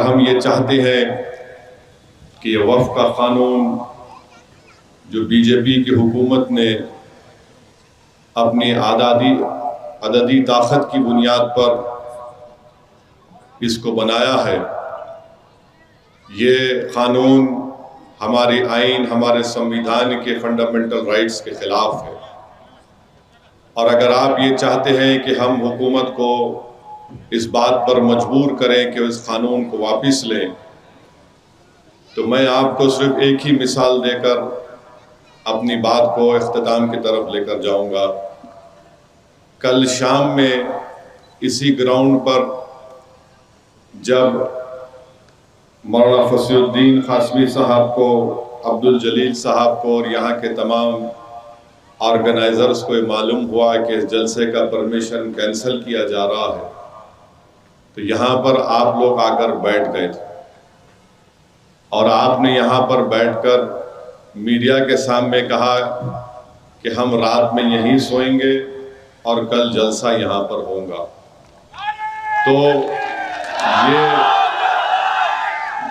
हम ये चाहते हैं कि ये वक्फ का कानून जो बीजेपी की हुकूमत ने अपनी अददी ताकत की बुनियाद पर इसको बनाया है, ये कानून हमारे आइन, हमारे संविधान के फंडामेंटल राइट्स के खिलाफ है। और अगर आप ये चाहते हैं कि हम हुकूमत को इस बात पर मजबूर करें कि इस कानून को वापस लें, तो मैं आपको सिर्फ एक ही मिसाल देकर अपनी बात को इख्तिताम की तरफ लेकर जाऊंगा। कल शाम में इसी ग्राउंड पर जब मौलाना फसीउद्दीन कासमी साहब को, अब्दुल जलील साहब को और यहाँ के तमाम ऑर्गेनाइजर्स को मालूम हुआ कि इस जलसे का परमिशन कैंसिल किया जा रहा है, तो यहाँ पर आप लोग आकर बैठ गए थे और आपने यहाँ पर बैठकर मीडिया के सामने कहा कि हम रात में यहीं सोएंगे और कल जलसा यहाँ पर होगा। तो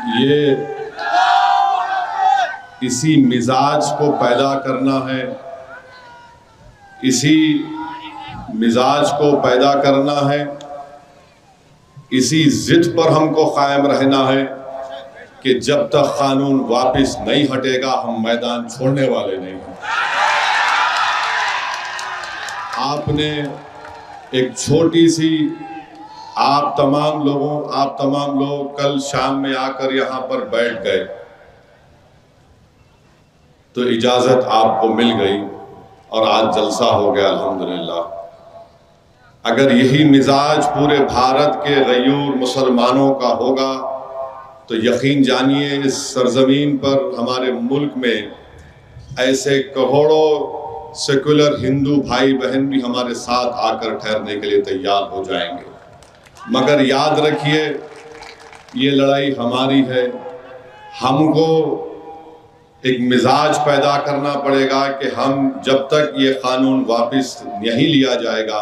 ये इसी मिजाज को पैदा करना है, इसी मिजाज को पैदा करना है, इसी जिद पर हमको कायम रहना है कि जब तक कानून वापस नहीं हटेगा हम मैदान छोड़ने वाले नहीं हैं। आपने एक छोटी सी, आप तमाम लोग कल शाम में आकर यहाँ पर बैठ गए तो इजाजत आपको मिल गई और आज जलसा हो गया अल्हम्दुलिल्लाह। अगर यही मिजाज पूरे भारत के गयूर मुसलमानों का होगा तो यकीन जानिए इस सरजमीन पर, हमारे मुल्क में ऐसे करोड़ों सेकुलर हिंदू भाई बहन भी हमारे साथ आकर ठहरने के लिए तैयार हो जाएंगे। मगर याद रखिए ये लड़ाई हमारी है। हमको एक मिजाज पैदा करना पड़ेगा कि हम जब तक ये कानून वापस नहीं लिया जाएगा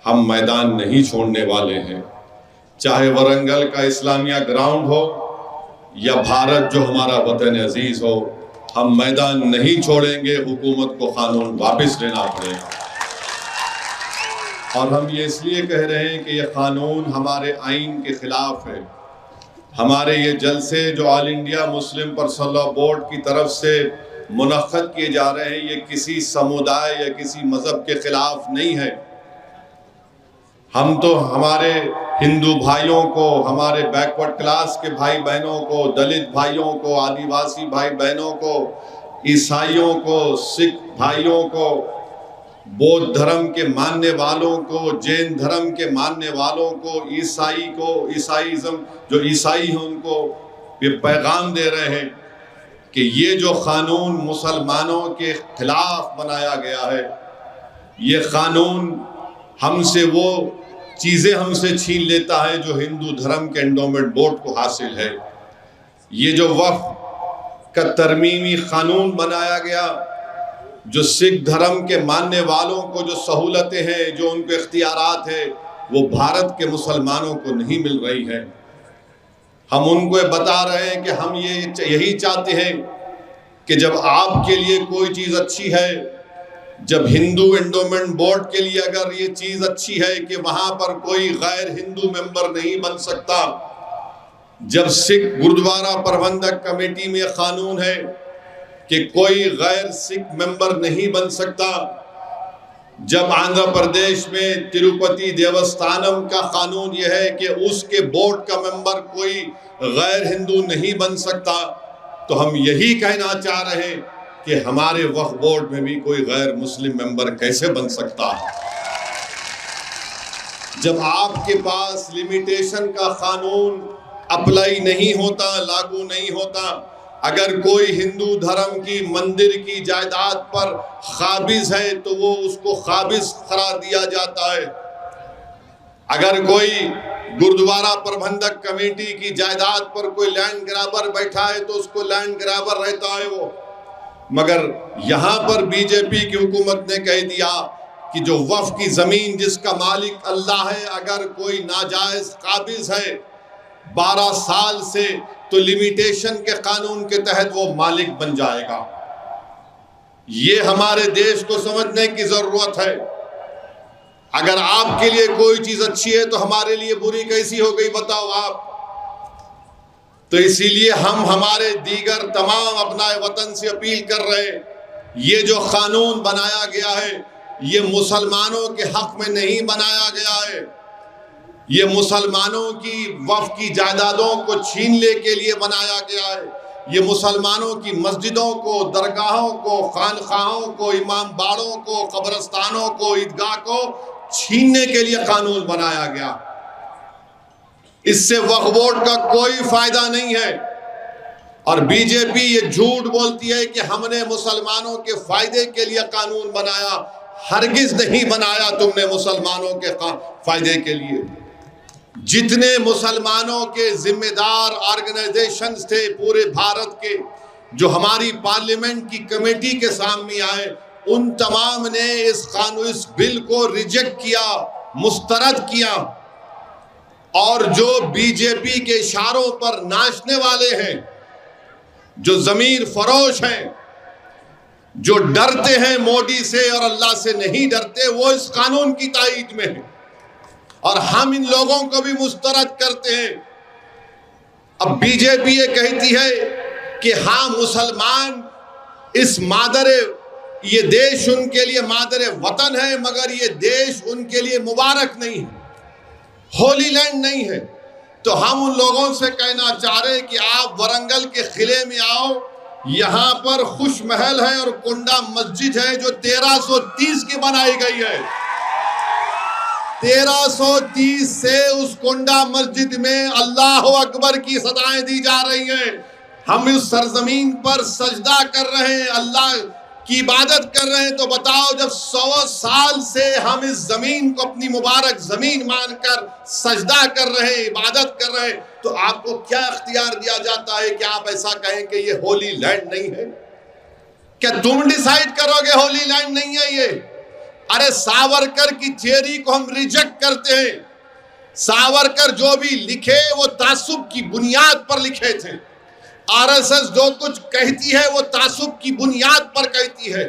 हम मैदान नहीं छोड़ने वाले हैं। चाहे वरंगल का इस्लामिया ग्राउंड हो या भारत जो हमारा वतन अजीज हो, हम मैदान नहीं छोड़ेंगे। हुकूमत को कानून वापस लेना पड़ेगा। और हम ये इसलिए कह रहे हैं कि ये कानून हमारे आइन के खिलाफ है। हमारे ये जलसे जो all India Muslim personal law board की तरफ से मुनक्कद किए जा रहे हैं, ये किसी समुदाय या किसी मजहब के खिलाफ नहीं है। हम तो हमारे हिंदू भाइयों को, हमारे बैकवर्ड क्लास के भाई बहनों को, दलित भाइयों को, आदिवासी भाई बहनों को, ईसाइयों को, सिख भाइयों को, बौद्ध धर्म के मानने वालों को, जैन धर्म के मानने वालों को, ईसाईज़म जो ईसाई हैं उनको ये पैगाम दे रहे हैं कि ये जो कानून मुसलमानों के खिलाफ बनाया गया है, ये कानून हमसे वो चीज़ें हमसे छीन लेता है जो हिंदू धर्म के एंडोमेंट बोर्ड को हासिल है। ये जो वक्फ का तरमीमी कानून बनाया गया, जो सिख धर्म के मानने वालों को जो सहूलतें हैं, जो उनके इख्तियारात है, वो भारत के मुसलमानों को नहीं मिल रही है। हम उनको बता रहे हैं कि हम यही चाहते हैं कि जब आपके लिए कोई चीज़ अच्छी है, जब हिंदू एंडोमेंट बोर्ड के लिए अगर ये चीज़ अच्छी है कि वहाँ पर कोई गैर हिंदू मेंबर नहीं बन सकता, जब सिख गुरुद्वारा प्रबंधक कमेटी में कानून है कि कोई गैर सिख मेंबर नहीं बन सकता, जब आंध्र प्रदेश में तिरुपति देवस्थानम का कानून यह है कि उसके बोर्ड का मेंबर कोई गैर हिंदू नहीं बन सकता, तो हम यही कहना चाह रहे हैं कि हमारे वक्फ बोर्ड में भी कोई गैर मुस्लिम मेंबर कैसे बन सकता है। जब आपके पास लिमिटेशन का कानून अप्लाई नहीं होता, लागू नहीं होता, अगर कोई हिंदू धर्म की मंदिर की जायदाद पर काबिज है तो वो उसको काबिज करार दिया जाता है। अगर कोई गुरुद्वारा प्रबंधक कमेटी की जायदाद पर कोई लैंड ग्रैबर बैठा है तो उसको लैंड ग्रैबर रहता है वो। मगर यहाँ पर बीजेपी की हुकूमत ने कह दिया कि जो वक्फ की ज़मीन जिसका मालिक अल्लाह है, अगर कोई नाजायज़ काबिज है 12 साल से, तो लिमिटेशन के कानून के तहत वो मालिक बन जाएगा। ये हमारे देश को समझने की जरूरत है। अगर आपके लिए कोई चीज अच्छी है तो हमारे लिए बुरी कैसी हो गई बताओ आप। तो इसीलिए हम हमारे दीगर तमाम अपनाए वतन से अपील कर रहे हैं, ये जो कानून बनाया गया है ये मुसलमानों के हक में नहीं बनाया गया है। ये मुसलमानों की वक्फ की जायदादों को छीनने के लिए बनाया गया है। ये मुसलमानों की मस्जिदों को, दरगाहों को, खानखाहों को, इमाम बाड़ों को, कब्रस्तानों को, ईदगाह को छीनने के लिए कानून बनाया गया। इससे वक्फ बोर्ड का कोई फायदा नहीं है। और बीजेपी ये झूठ बोलती है कि हमने मुसलमानों के फायदे के लिए कानून बनाया। हरगिज नहीं बनाया तुमने मुसलमानों के फायदे के लिए। जितने मुसलमानों के जिम्मेदार ऑर्गेनाइजेशंस थे पूरे भारत के, जो हमारी पार्लियामेंट की कमेटी के सामने आए, उन तमाम ने इस बिल को रिजेक्ट किया, मुस्तरद किया। और जो बीजेपी के इशारों पर नाचने वाले हैं, जो जमीर फरोश हैं, जो डरते हैं मोदी से और अल्लाह से नहीं डरते, वो इस कानून की ताईद में है। और हम इन लोगों को भी मुस्तरद करते हैं। अब बीजेपी ये कहती है कि हाँ मुसलमान इस ये देश उनके लिए मादर वतन है, मगर ये देश उनके लिए मुबारक नहीं है, होली लैंड नहीं है। तो हम उन लोगों से कहना चाह रहे हैं कि आप वरंगल के किले में आओ, यहाँ पर खुश महल है और कुंडा मस्जिद है जो 1330 की बनाई गई है। 1330 से उस कुंडा मस्जिद में अल्लाह अकबर की सदाएं दी जा रही हैं। हम इस सरजमीन पर सजदा कर रहे हैं, अल्लाह की इबादत कर रहे हैं। तो बताओ, जब 100 साल से हम इस जमीन को अपनी मुबारक जमीन मानकर सजदा कर रहे हैं, इबादत कर रहे हैं, तो आपको क्या इख्तियार दिया जाता है कि आप ऐसा कहें कि ये होली लैंड नहीं है? क्या तुम डिसाइड करोगे होली लैंड नहीं है ये? अरे सावरकर की थियरी को हम रिजेक्ट करते हैं। सावरकर जो भी लिखे वो तासुब की बुनियाद पर लिखे थे। आरएसएस जो कुछ कहती है वो तासुब की बुनियाद पर कहती है।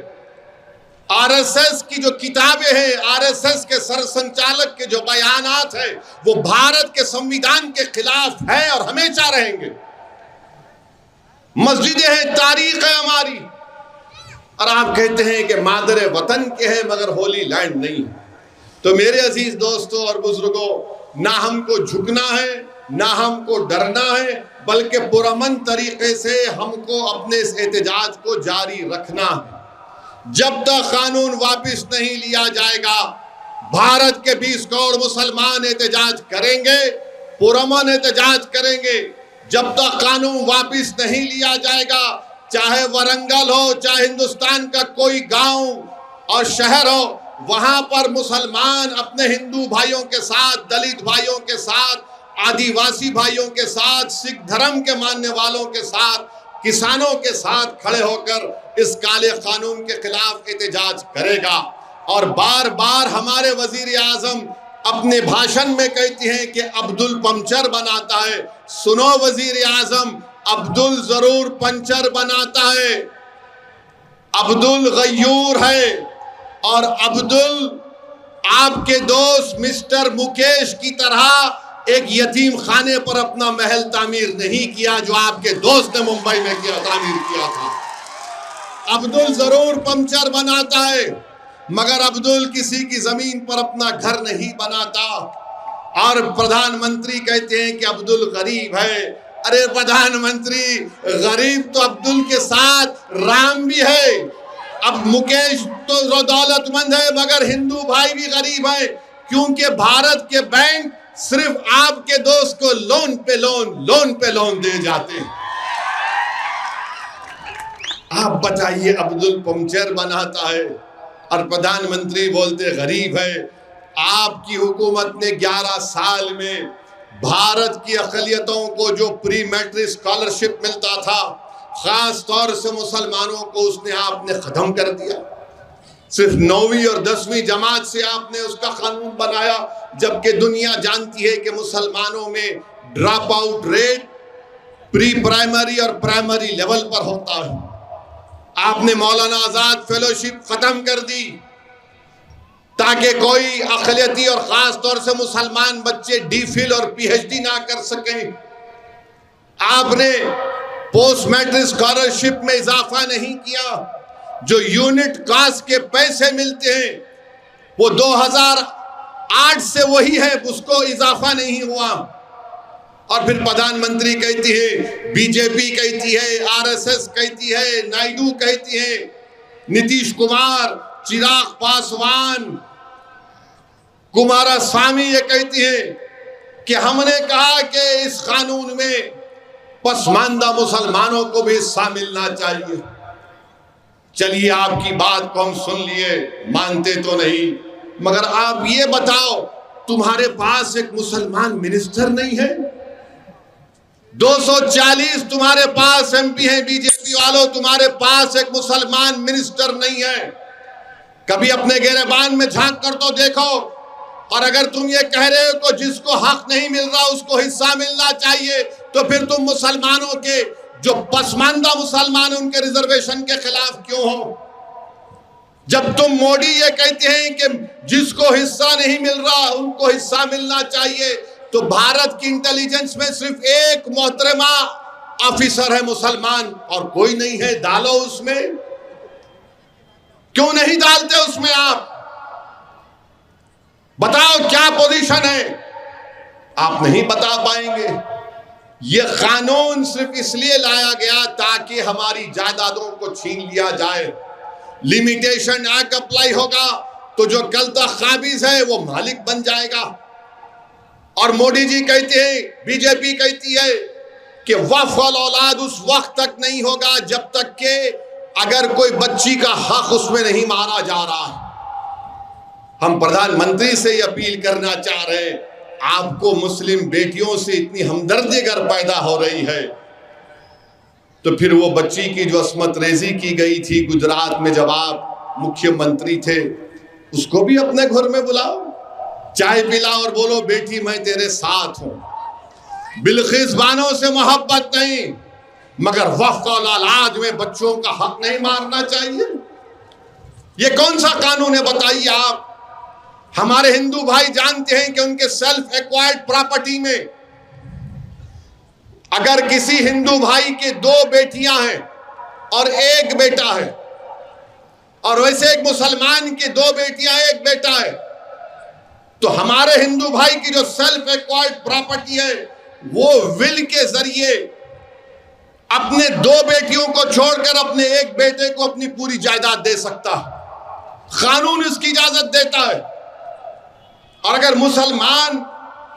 आरएसएस की जो किताबें हैं, आरएसएस के सरसंचालक के जो बयानात है, वो भारत के संविधान के खिलाफ है और हमेशा रहेंगे। मस्जिदें हैं, तारीख है हमारी, और आप कहते हैं कि मादर वतन के हैं मगर होली लैंड नहीं। तो मेरे अजीज दोस्तों और बुजुर्गों, ना हमको झुकना है, ना हमको डरना है, बल्कि पुरअमन तरीके से हमको अपने इस एहतजाज को जारी रखना है। जब तक कानून वापस नहीं लिया जाएगा, भारत के 20 करोड़ मुसलमान एहतजाज करेंगे, पुरअमन एहतजाज करेंगे। जब तक कानून वापस नहीं लिया जाएगा, चाहे वरंगल हो, चाहे हिंदुस्तान का कोई गांव और शहर हो, वहां पर मुसलमान अपने हिंदू भाइयों के साथ, दलित भाइयों के साथ, आदिवासी भाइयों के साथ, सिख धर्म के मानने वालों के साथ, किसानों के साथ खड़े होकर इस काले कानून के खिलाफ एहतजाज करेगा। और बार बार हमारे वजीर आजम अपने भाषण में कहती हैं कि अब्दुल पंचर बनाता है। सुनो वजीर आजम, अब्दुल जरूर पंचर बनाता है, अब्दुल गयूर है। और अब्दुल आपके दोस्त मिस्टर मुकेश की तरह एक यतीम खाने पर अपना महल तामीर नहीं किया जो आपके दोस्त ने मुंबई में तामीर किया था। अब्दुल जरूर पंचर बनाता है, मगर अब्दुल किसी की जमीन पर अपना घर नहीं बनाता। और प्रधानमंत्री कहते हैं कि अब्दुल गरीब है। अरे प्रधानमंत्री, गरीब तो अब्दुल के साथ राम भी है। अब मुकेश तो दौलतमंद है, मगर हिंदू भाई भी गरीब है, क्योंकि भारत के बैंक सिर्फ आपके दोस्त को लोन पे लोन दे जाते हैं। आप बताइए, अब्दुल पंचर बनाता है और प्रधानमंत्री बोलते गरीब है। आपकी हुकूमत ने 11 साल में भारत की अक़लियतों को जो प्री मैट्रिक स्कॉलरशिप मिलता था, खास तौर से मुसलमानों को, उसने आपने खत्म कर दिया। सिर्फ 9वीं और 10वीं जमात से आपने उसका कानून बनाया, जबकि दुनिया जानती है कि मुसलमानों में drop out rate pre primary और प्राइमरी लेवल पर होता है। आपने मौलाना आजाद फेलोशिप खत्म कर दी ताकि कोई अक़लियती और खास तौर से मुसलमान बच्चे डीफिल और पीएचडी ना कर सकें। आपने पोस्ट मैट्रिक स्कॉलरशिप में इजाफा नहीं किया। जो यूनिट कास्ट के पैसे मिलते हैं वो 2008 से वही है, उसको इजाफा नहीं हुआ। और फिर प्रधानमंत्री कहती है, बीजेपी कहती है, आरएसएस कहती है, नायडू कहती है, नीतीश कुमार, चिराग पासवान, कुमारस्वामी ये कहती है कि हमने कहा कि इस कानून में पसमानदा मुसलमानों को भी हिस्सा मिलना चाहिए। चलिए आपकी बात को हम सुन लिए, मानते तो नहीं, मगर आप ये बताओ तुम्हारे पास एक मुसलमान मिनिस्टर नहीं है? 240 तुम्हारे पास एमपी हैं बीजेपी वालों, तुम्हारे पास एक मुसलमान मिनिस्टर नहीं है। कभी अपने गिरेबान में झांक कर तो देखो। और अगर तुम ये कह रहे हो तो जिसको हक नहीं मिल रहा उसको हिस्सा मिलना चाहिए, तो फिर तुम मुसलमानों के जो पसमानदा मुसलमान उनके रिजर्वेशन के खिलाफ क्यों हो? जब तुम मोदी ये कहते हैं कि जिसको हिस्सा नहीं मिल रहा उनको हिस्सा मिलना चाहिए, तो भारत की इंटेलिजेंस में सिर्फ एक मोहतरमा ऑफिसर है मुसलमान और कोई नहीं है। डालो उसमें, क्यों नहीं डालते उसमें? आप बताओ क्या पोजीशन है? आप नहीं बता पाएंगे। यह कानून सिर्फ इसलिए लाया गया ताकि हमारी जायदादों को छीन लिया जाए। लिमिटेशन एक्ट अप्लाई होगा तो जो कल तक काबिज है वो मालिक बन जाएगा। और मोदी जी कहते हैं, बीजेपी कहती है कि वक्फ और औलाद उस वक्त तक नहीं होगा जब तक कि अगर कोई बच्ची का हक उसमें नहीं मारा जा रहा है। हम प्रधानमंत्री से अपील करना चाह रहे हैं, आपको मुस्लिम बेटियों से इतनी हमदर्दी अगर पैदा हो रही है तो फिर वो बच्ची की जो अस्मत रेजी की गई थी गुजरात में जब आप मुख्यमंत्री थे, उसको भी अपने घर में बुलाओ, चाय पिलाओ और बोलो बेटी मैं तेरे साथ हूं। बिल्किस बानो से मोहब्बत नहीं, मगर वक्फ और औलाद में बच्चों का हक नहीं मारना चाहिए। ये कौन सा कानून है बताइए आप? हमारे हिंदू भाई जानते हैं कि उनके सेल्फ एक्वायर्ड प्रॉपर्टी में अगर किसी हिंदू भाई के 2 बेटियां हैं और 1 बेटा है, और वैसे एक मुसलमान की 2 बेटियां 1 बेटा है, तो हमारे हिंदू भाई की जो सेल्फ एक्वायर्ड प्रॉपर्टी है वो विल के जरिए अपने 2 बेटियों को छोड़कर अपने 1 बेटे को अपनी पूरी जायदाद दे सकता है। कानून इसकी इजाजत देता है। और अगर मुसलमान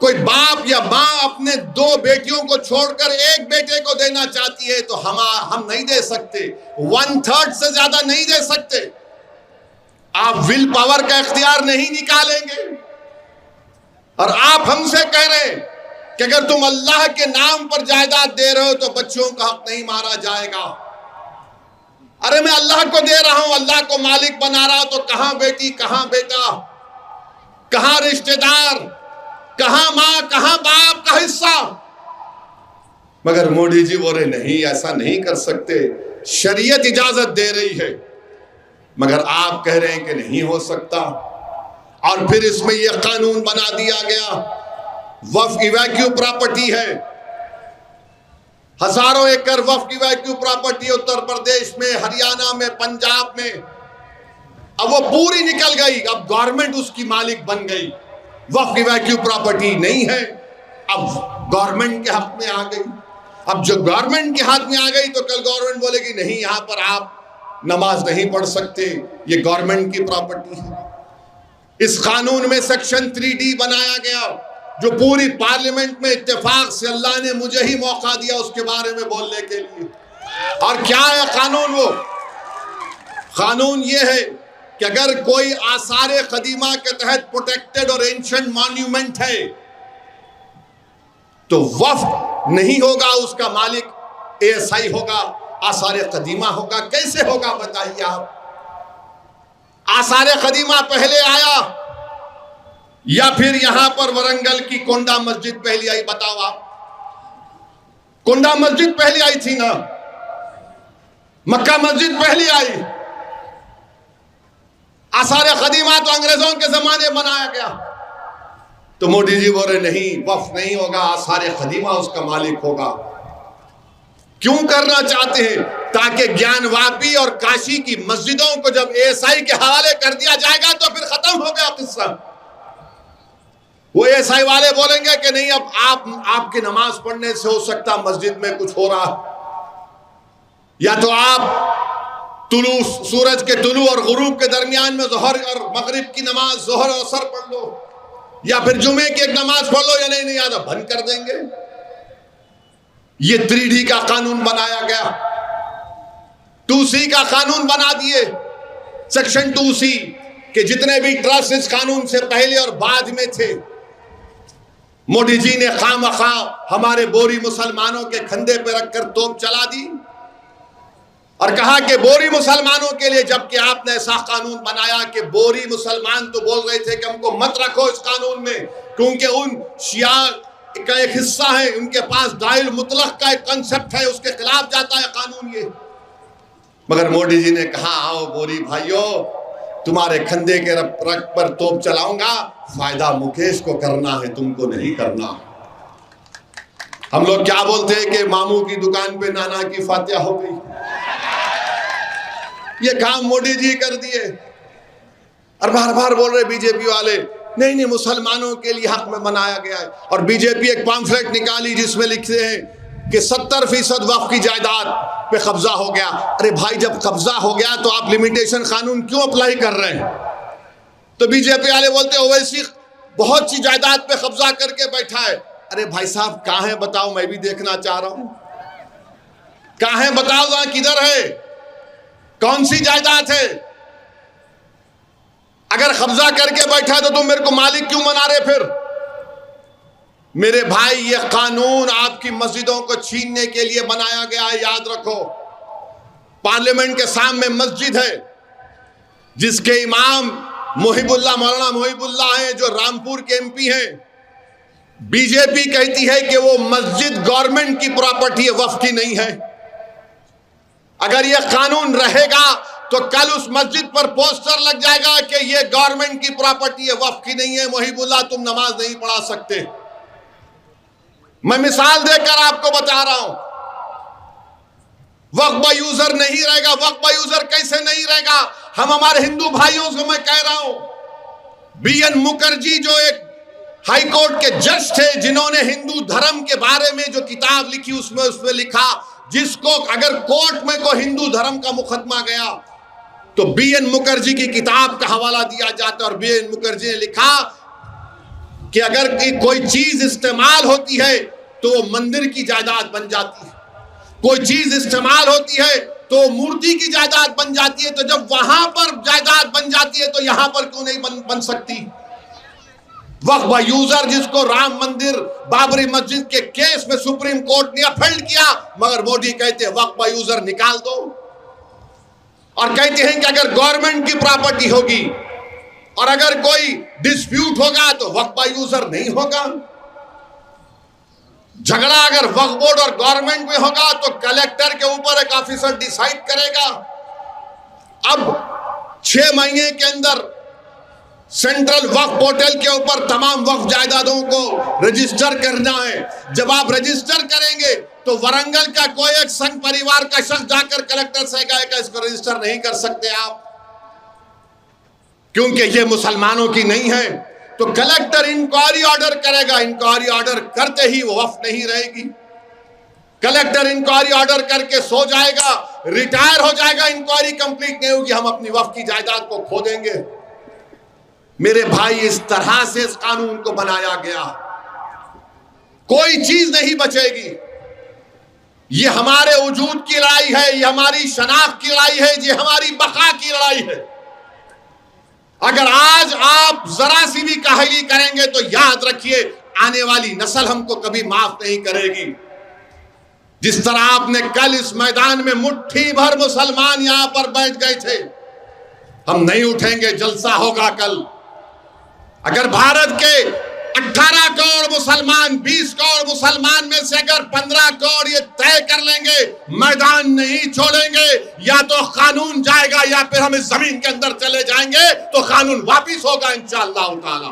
कोई बाप या मां अपने 2 बेटियों को छोड़कर 1 बेटे को देना चाहती है तो हम नहीं दे सकते, 1/3 से ज्यादा नहीं दे सकते। आप विल पावर का इख्तियार नहीं निकालेंगे। और आप हमसे कह रहे हैं कि अगर तुम अल्लाह के नाम पर जायदाद दे रहे हो तो बच्चों का हक नहीं मारा जाएगा। अरे मैं अल्लाह को दे रहा हूं, अल्लाह को मालिक बना रहा हूं, तो कहां बेटी, कहां बेटा, कहां रिश्तेदार, कहां मां, कहां बाप का हिस्सा? मगर मोदी जी बोले नहीं, ऐसा नहीं कर सकते, शरीयत इजाजत दे रही है, मगर आप कह रहे हैं कि नहीं हो सकता। और फिर इसमें यह कानून बना दिया गया, वक्फ इवैक्यू प्रॉपर्टी है, हजारों एकड़ वक्फ इवैक्यू प्रॉपर्टी उत्तर प्रदेश में, हरियाणा में, पंजाब में, अब वो पूरी निकल गई। अब गवर्नमेंट उसकी मालिक बन गई, वक्फ इवैक्यू प्रॉपर्टी नहीं है, अब गवर्नमेंट के हाथ में आ गई। अब जो गवर्नमेंट के हाथ में आ गई तो कल गवर्नमेंट बोलेगी नहीं, यहां पर आप नमाज नहीं पढ़ सकते, ये गवर्नमेंट की प्रॉपर्टी है। इस कानून में सेक्शन 3D बनाया गया जो पूरी पार्लियामेंट में इत्तेफाक से अल्लाह ने मुझे ही मौका दिया उसके बारे में बोलने के लिए। और क्या है कानून? वो कानून ये है कि अगर कोई आसार कदीमा के तहत प्रोटेक्टेड और एंशिएंट मॉन्यूमेंट है तो वक्फ नहीं होगा, उसका मालिक ASI होगा, आसार कदीमा होगा। कैसे होगा बताइए आप? आसार कदीमा पहले आया या फिर यहां पर वरंगल की कोंडा मस्जिद पहले आई? बताओ आप। कुंडा मस्जिद पहली आई थी ना, मक्का मस्जिद पहली आई। आसार कदीमा तो अंग्रेजों के जमाने बनाया गया। तो मोदी जी बोले नहीं, वक्फ नहीं होगा, आसार कदीमा उसका मालिक होगा। क्यों करना चाहते हैं? ताकि ज्ञानवापी और काशी की मस्जिदों को जब एएसआई के हवाले कर दिया जाएगा तो फिर खत्म हो गया किस्सा। वो एएसआई वाले बोलेंगे कि नहीं, अब आपकी नमाज पढ़ने से हो सकता मस्जिद में कुछ हो रहा, या तो आप सूरज के तुलू और गुरूब के दरमियान में जोहर और मगरिब की नमाज, जोहर और असर पढ़ लो, या फिर जुमे की एक नमाज पढ़ लो, या नहीं आता बंद कर देंगे। ये 3D का कानून बनाया गया, 2C का कानून बना दिए, सेक्शन 2C के जितने भी ट्रस्ट इस कानून से पहले और बाद में थे, मोदी जी ने खामखा हमारे बोरी मुसलमानों के कंधे पे रखकर तोप चला दी और कहा कि बोरी मुसलमानों के लिए, जबकि आपने ऐसा कानून बनाया कि बोरी मुसलमान तो बोल रहे थे कि हमको मत रखो इस कानून में, क्योंकि उन शिया का एक हिस्सा है, उनके पास दाइल मुतलक का एक कंसेप्ट है, उसके खिलाफ जाता है कानून ये। मगर मोदी जी ने कहा आओ बोरी भाइयों, तुम्हारे कंधे के रख पर तोप चलाऊंगा, फायदा मुकेश को करना है, तुमको नहीं करना। हम लोग क्या बोलते हैं कि मामू की दुकान पे नाना की फातिहा हो गई। ये काम मोदी जी कर दिए और बार बार बोल रहे बीजेपी वाले नहीं नहीं मुसलमानों के लिए हक में बनाया गया है। और बीजेपी एक पॉम्फलेट निकाली जिसमें लिखते हैं कि 70% वक्फ की जायदाद पे कब्जा हो गया। अरे भाई, जब कब्जा हो गया तो आप लिमिटेशन कानून क्यों अप्लाई कर रहे हैं? तो बीजेपी वाले बोलते ओवैसी बहुत सी जायदाद पे कब्जा करके बैठा है। अरे भाई साहब, कहां है बताओ, मैं भी देखना चाह रहा हूं। कहां है बताओ, जहां किधर है, कौन सी जायदाद है? अगर कब्जा करके बैठा है तो तुम मेरे को मालिक क्यों बना रहे फिर? मेरे भाई, ये कानून आपकी मस्जिदों को छीनने के लिए बनाया गया है, याद रखो। पार्लियामेंट के सामने मस्जिद है जिसके इमाम मोहिबुल्लाह, मौलाना मोहिबुल्लाह हैं, जो रामपुर के एमपी हैं। बीजेपी कहती है कि वो मस्जिद गवर्नमेंट की प्रॉपर्टी है, वक्फ की नहीं है। अगर ये कानून रहेगा तो कल उस मस्जिद पर पोस्टर लग जाएगा कि ये गवर्नमेंट की प्रॉपर्टी है, वक्फ की नहीं है। मोहिबुल्लाह, तुम नमाज नहीं पढ़ा सकते। मैं मिसाल देकर आपको बता रहा हूं, वक्फ बाय यूजर नहीं रहेगा। वक्फ बाय यूजर कैसे नहीं रहेगा? हम हमारे हिंदू भाइयों से मैं कह रहा हूं, BN मुखर्जी जो एक हाई कोर्ट के जज थे, जिन्होंने हिंदू धर्म के बारे में जो किताब लिखी उसमें लिखा, जिसको अगर कोर्ट में को हिंदू धर्म का मुकदमा गया तो BN मुखर्जी की किताब का हवाला दिया जाता। और BN मुखर्जी ने लिखा कि अगर कोई चीज इस्तेमाल होती है तो वो मंदिर की जायदाद बन जाती है, कोई चीज इस्तेमाल होती है तो मूर्ति की जायदाद बन जाती है। तो जब वहां पर जायदाद बन जाती है तो यहां पर क्यों नहीं बन सकती? वक्फ बाय यूजर, जिसको राम मंदिर, बाबरी मस्जिद के केस में सुप्रीम कोर्ट ने अपील किया, मगर मोदी कहते हैं वक्फ बाय यूजर निकाल दो। और कहते हैं कि अगर गवर्नमेंट की प्रॉपर्टी होगी और अगर कोई डिस्प्यूट होगा तो वक्फ बाय यूजर नहीं होगा। झगड़ा अगर वक्फ बोर्ड और गवर्नमेंट में होगा तो कलेक्टर के ऊपर एक ऑफिसर डिसाइड करेगा। अब 6 महीने के अंदर सेंट्रल वक्फ पोर्टल के ऊपर तमाम वक्फ जायदादों को रजिस्टर करना है। जब आप रजिस्टर करेंगे तो वरंगल का कोई एक संघ परिवार का शख्स जाकर कलेक्टर से कहेगा इसको रजिस्टर नहीं कर सकते आप, क्योंकि ये मुसलमानों की नहीं है। तो कलेक्टर इंक्वायरी ऑर्डर करेगा, इंक्वायरी ऑर्डर करते ही वो वक्फ नहीं रहेगी। कलेक्टर इंक्वायरी ऑर्डर करके सो जाएगा, रिटायर हो जाएगा, इंक्वायरी कंप्लीट नहीं होगी, हम अपनी वक्फ की जायदाद को खो देंगे। मेरे भाई, इस तरह से इस कानून को बनाया गया, कोई चीज नहीं बचेगी। ये हमारे वजूद की लड़ाई है, ये हमारी शनाख्त की लड़ाई है, ये हमारी बका की लड़ाई है। अगर आज आप जरा सी भी काहली करेंगे तो याद रखिए, आने वाली नस्ल हमको कभी माफ नहीं करेगी। जिस तरह आपने कल इस मैदान में मुट्ठी भर मुसलमान यहां पर बैठ गए थे, हम नहीं उठेंगे, जलसा होगा कल। अगर भारत के 18 करोड़ मुसलमान, 20 करोड़ मुसलमान में से अगर 15 करोड़ ये तय कर लेंगे मैदान नहीं छोड़ेंगे, या तो कानून जाएगा या फिर हम इस जमीन के अंदर चले जाएंगे, तो कानून वापिस होगा इंशाअल्लाह ताला।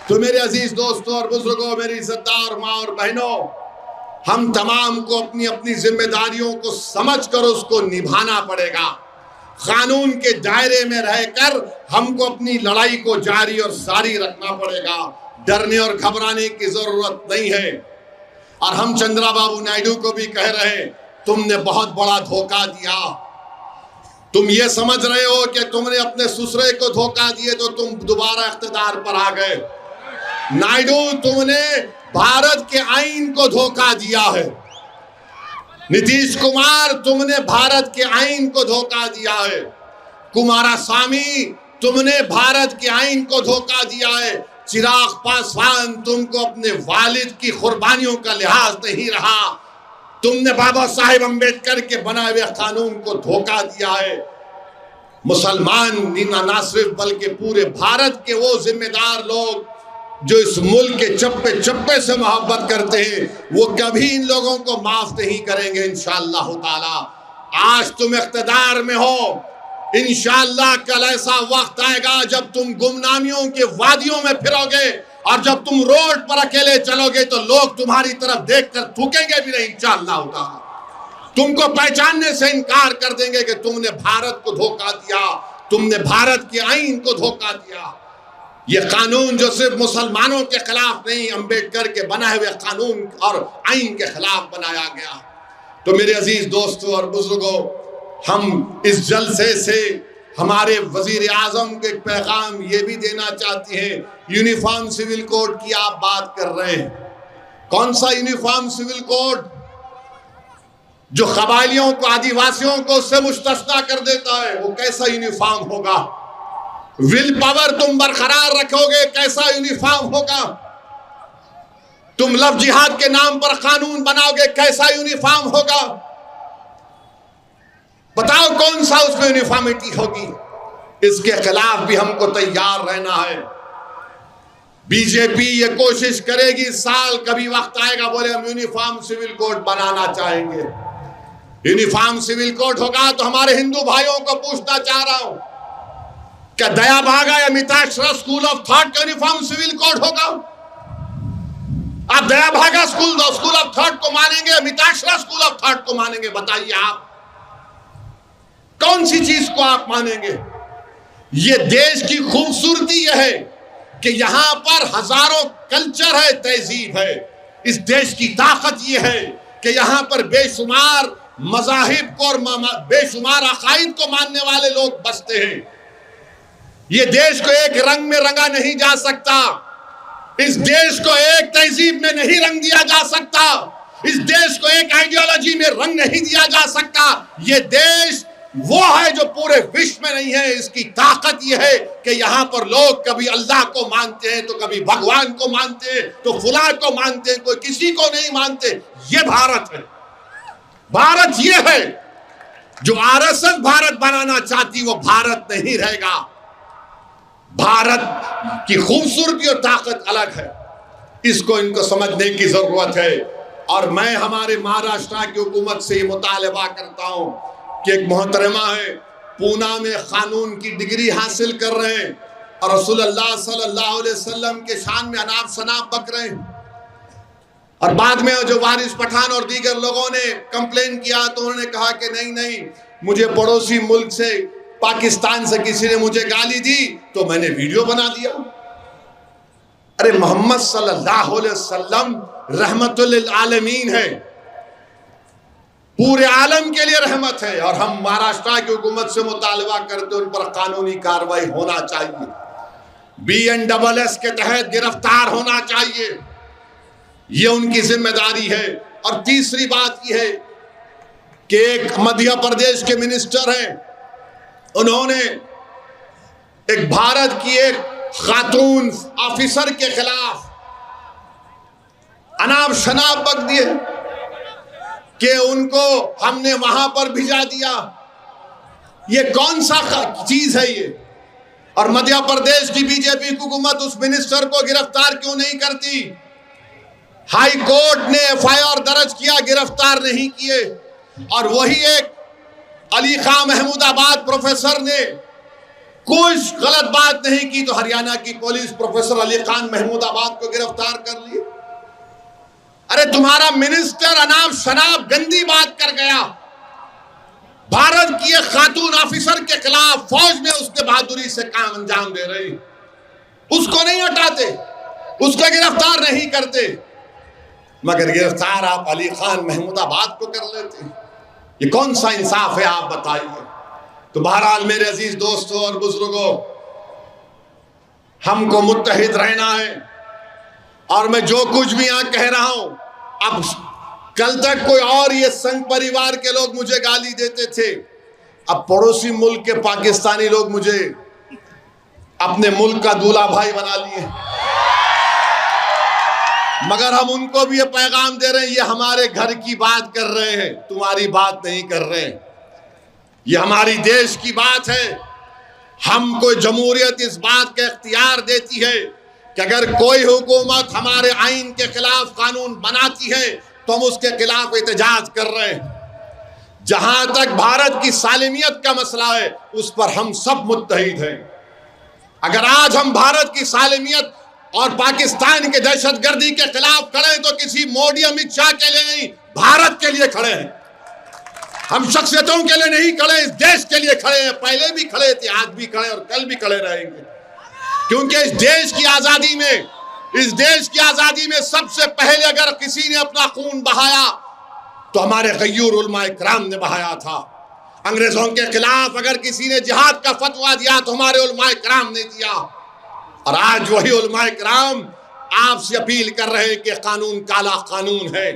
तो मेरे अजीज दोस्तों और बुजुर्गों, मेरी इज्जतदार माँ और बहनों, हम तमाम को अपनी अपनी जिम्मेदारियों को समझकर उसको निभाना पड़ेगा। कानून के दायरे में रहकर हमको अपनी लड़ाई को जारी और सारी रखना पड़ेगा। डरने और घबराने की जरूरत नहीं है। और हम चंद्रबाबू नायडू को भी कह रहे हैं, तुमने बहुत बड़ा धोखा दिया। तुम ये समझ रहे हो कि तुमने अपने ससुरे को धोखा दिए तो तुम दोबारा इख्तिदार पर आ गए। नायडू, तुमने भारत के आईन को धोखा दिया है। नीतीश कुमार, तुमने भारत के आईन को धोखा दिया है। कुमारस्वामी, तुमने भारत के आईन को धोखा दिया है। चिराग पासवान, तुमको अपने वालिद की कुर्बानियों का लिहाज नहीं रहा। तुमने बाबा साहेब अम्बेडकर के बनाए हुए कानून को धोखा दिया है। मुसलमान ना सिर्फ बल्कि पूरे भारत के वो जिम्मेदार लोग जो इस मुल्क के चप्पे चप्पे से मोहब्बत करते हैं, वो कभी इन लोगों को माफ नहीं करेंगे इंशाअल्लाह ताला। आज तुम इख्तिदार में हो, इंशाअल्लाह कल ऐसा वक्त आएगा जब तुम गुमनामियों के वादियों में फिरोगे, और जब तुम रोड पर अकेले चलोगे तो लोग तुम्हारी तरफ देखकर थूकेंगे भी नहीं इंशाअल्लाह ताला। तुमको पहचानने से इनकार कर देंगे कि तुमने भारत को धोखा दिया, तुमने भारत के आईन को धोखा दिया। ये कानून जो सिर्फ मुसलमानों के खिलाफ नहीं, अम्बेडकर के बनाए हुए कानून और आईन के खिलाफ बनाया गया। तो मेरे अजीज दोस्तों और बुजुर्गों, हम इस जलसे से हमारे वजीर आजम को एक पैगाम ये भी देना चाहते हैं। यूनिफॉर्म सिविल कोड की आप बात कर रहे हैं, कौन सा यूनिफॉर्म सिविल कोड जो कबायलियों को, आदिवासियों को उससे मुस्तस्ना कर देता है? वो कैसा यूनिफॉर्म होगा? विल पावर तुम बरकरार रखोगे, कैसा यूनिफॉर्म होगा? तुम लव जिहाद के नाम पर कानून बनाओगे, कैसा यूनिफॉर्म होगा? बताओ कौन सा उसमें यूनिफॉर्मिटी होगी? इसके खिलाफ भी हमको तैयार रहना है। बीजेपी ये कोशिश करेगी, साल कभी वक्त आएगा बोले हम यूनिफॉर्म सिविल कोड बनाना चाहेंगे। यूनिफॉर्म सिविल कोड होगा तो हमारे हिंदू भाइयों को पूछना चाह रहा हूं, क्या दया भागा या मिताक्षरा स्कूल ऑफ थॉट का यूनिफॉर्म सिविल कोड होगा? आप दया भागा स्कूल ऑफ थॉट को मानेंगे, मिताक्षरा स्कूल ऑफ थॉट को मानेंगे? बताइए आप कौन सी चीज को आप मानेंगे? ये देश की खूबसूरती यह है कि यहां पर हजारों कल्चर है, तहजीब है। इस देश की ताकत यह है कि यहां पर बेशुमार मज़ाहिब को और बेशुमार अकायद को मानने वाले लोग बसते हैं। ये देश को एक रंग में रंगा नहीं जा सकता, इस देश को एक तहजीब में नहीं रंग दिया जा सकता, इस देश को एक आइडियोलॉजी में रंग नहीं दिया जा सकता। ये देश वो है जो पूरे विश्व में नहीं है। इसकी ताकत यह है कि यहाँ पर लोग कभी अल्लाह को मानते हैं, तो कभी भगवान को मानते हैं, तो फुला को मानते हैं, कोई किसी को नहीं मानते। ये भारत है। भारत ये है जो आरएसएस भारत बनाना चाहती, वो भारत नहीं रहेगा। भारत की खूबसूरती और ताकत अलग है, इसको इनको समझने की जरूरत है। और मैं हमारे महाराष्ट्र की हुकूमत से ये मुतालबा करता हूं कि एक मोहतरमा है, पूना में कानून की डिग्री हासिल कर रहे हैं और रसूलुल्लाह सल्लल्लाहु अलैहि वसल्लम के शान में अनाप शनाप बक रहे हैं। और बाद में जो वारिस पठान और दीगर लोगों ने कंप्लेन किया तो उन्होंने कहा कि नहीं नहीं, मुझे पड़ोसी मुल्क से, पाकिस्तान से किसी ने मुझे गाली दी तो मैंने वीडियो बना दिया। अरे मोहम्मद सल्लल्लाहु अलैहि वसल्लम रहमतुल लिल आलमीन है, पूरे आलम के लिए रहमत है। और हम महाराष्ट्र की हुकूमत से मुतालबा करते उन पर कानूनी कार्रवाई होना चाहिए, BNSS के तहत गिरफ्तार होना चाहिए, ये उनकी जिम्मेदारी है। और तीसरी बात यह है कि एक मध्य प्रदेश के मिनिस्टर हैं, उन्होंने एक भारत की एक खातून ऑफिसर के खिलाफ अनाप शनाप बक दिए कि उनको हमने वहां पर भिजा दिया। ये कौन सा चीज है ये? और मध्य प्रदेश की बीजेपी हुकूमत उस मिनिस्टर को गिरफ्तार क्यों नहीं करती? हाई कोर्ट ने एफआईआर दर्ज किया, गिरफ्तार नहीं किए। और वही एक अली खां महमूदाबाद प्रोफेसर ने कुछ गलत बात नहीं की तो हरियाणा की पुलिस प्रोफेसर अली खान महमूदाबाद को गिरफ्तार कर ली। अरे तुम्हारा मिनिस्टर अनाप शनाप गंदी बात कर गया, भारत की एक खातून ऑफिसर के खिलाफ फौज में उसने बहादुरी से काम अंजाम दे रही, उसको नहीं हटाते, उसको गिरफ्तार नहीं करते, मगर गिरफ्तार आप अली खान महमूदाबाद को कर लेते। ये कौन सा इंसाफ है, आप बताइए। तो बहरहाल मेरे अजीज दोस्तों और बुजुर्गों, हमको मुत्तहिद रहना है। और मैं जो कुछ भी यहां कह रहा हूं, अब कल तक कोई और ये संघ परिवार के लोग मुझे गाली देते थे, अब पड़ोसी मुल्क के पाकिस्तानी लोग मुझे अपने मुल्क का दूल्हा भाई बना लिए। मगर हम उनको भी ये पैगाम दे रहे हैं, ये हमारे घर की बात कर रहे हैं, तुम्हारी बात नहीं कर रहे हैं। ये हमारी देश की बात है। हमको जमहूरियत इस बात का इख्तियार देती है कि अगर कोई हुकूमत हमारे आइन के खिलाफ कानून बनाती है तो हम उसके खिलाफ एहतजाज कर रहे हैं। जहां तक भारत की सालिमियत का मसला है, उस पर हम सब मुत्तहिद हैं। अगर आज हम भारत की सालिमियत और पाकिस्तान के दहशतगर्दी के खिलाफ खड़े हैं तो किसी मोदी अमित शाह के लिए नहीं, भारत के लिए खड़े हैं। हम शख्सियतों के लिए नहीं खड़े, इस देश के लिए खड़े हैं। पहले भी खड़े थे, आज भी खड़े और कल भी खड़े रहेंगे, क्योंकि इस देश की आजादी में सबसे पहले अगर किसी ने अपना खून बहाया तो हमारे गय्यूर उलमा इकराम ने बहाया था। अंग्रेजों के खिलाफ अगर किसी ने जिहाद का फतवा दिया तो हमारे उलमा इकराम ने दिया। और आज वही उलमा इकराम आपसे अपील कर रहे हैं कि कानून काला कानून है।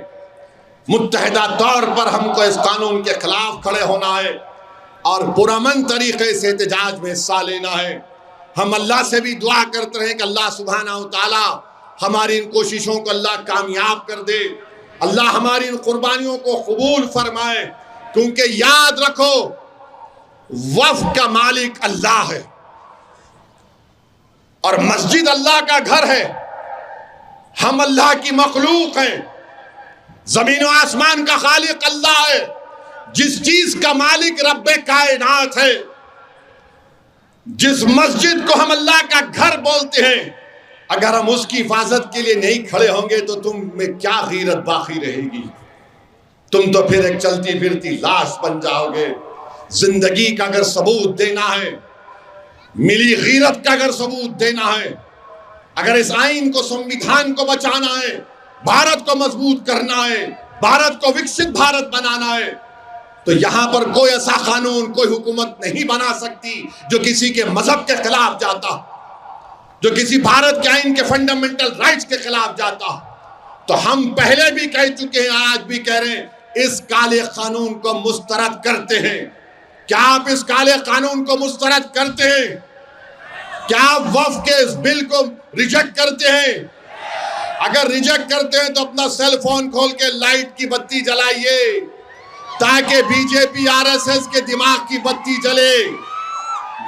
मुत्तहिदा तौर पर हमको इस कानून के खिलाफ खड़े होना है और पुरअमन तरीके से एहतजाज में हिस्सा लेना है। हम अल्लाह से भी दुआ करते रहे कि अल्लाह सुब्हानहू व तआला हमारी इन कोशिशों को अल्लाह कामयाब कर दे, अल्लाह हमारी इन कुर्बानियों को कबूल फरमाए। क्योंकि याद रखो, वफ़ का मालिक अल्लाह है और मस्जिद अल्लाह का घर है। हम अल्लाह की मखलूक हैं, जमीन और आसमान का खालिक अल्लाह है। जिस चीज का मालिक रब्बे कायनात है, जिस मस्जिद को हम अल्लाह का घर बोलते हैं, अगर हम उसकी हिफाजत के लिए नहीं खड़े होंगे तो तुम में क्या गीरत बाकी रहेगी? तुम तो फिर एक चलती फिरती लाश बन जाओगे। जिंदगी का अगर सबूत देना है, मिली गीरत का अगर सबूत देना है, अगर इस आइन को, संविधान को बचाना है, भारत को मजबूत करना है, भारत को विकसित भारत बनाना है, तो यहां पर कोई ऐसा कानून, कोई हुकूमत नहीं बना सकती जो किसी के मजहब के खिलाफ जाता, जो किसी भारत के आइन के फंडामेंटल राइट्स के खिलाफ जाता। तो हम पहले भी कह चुके हैं, आज भी कह रहे हैं, इस काले कानून को मुस्तरद करते हैं। क्या आप इस काले कानून को मुस्तरद करते हैं? क्या आप वफ़ के इस बिल को रिजेक्ट करते हैं? अगर रिजेक्ट करते हैं तो अपना सेल फोन खोल के लाइट की बत्ती जलाइए, ताकि बीजेपी आरएसएस के दिमाग की बत्ती जले।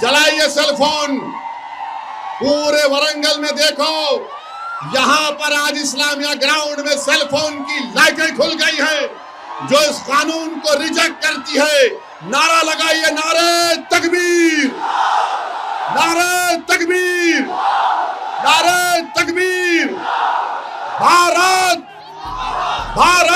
जलाइए सेल फोन। पूरे वरंगल में देखो, यहां पर आज इस्लामिया ग्राउंड में सेल फोन की लाइटें खुल गई हैं जो इस कानून को रिजेक्ट करती है। नारा लगाइए, नारे तकबीर, नारे तकबीर, नारे तकबीर। भारत, भारत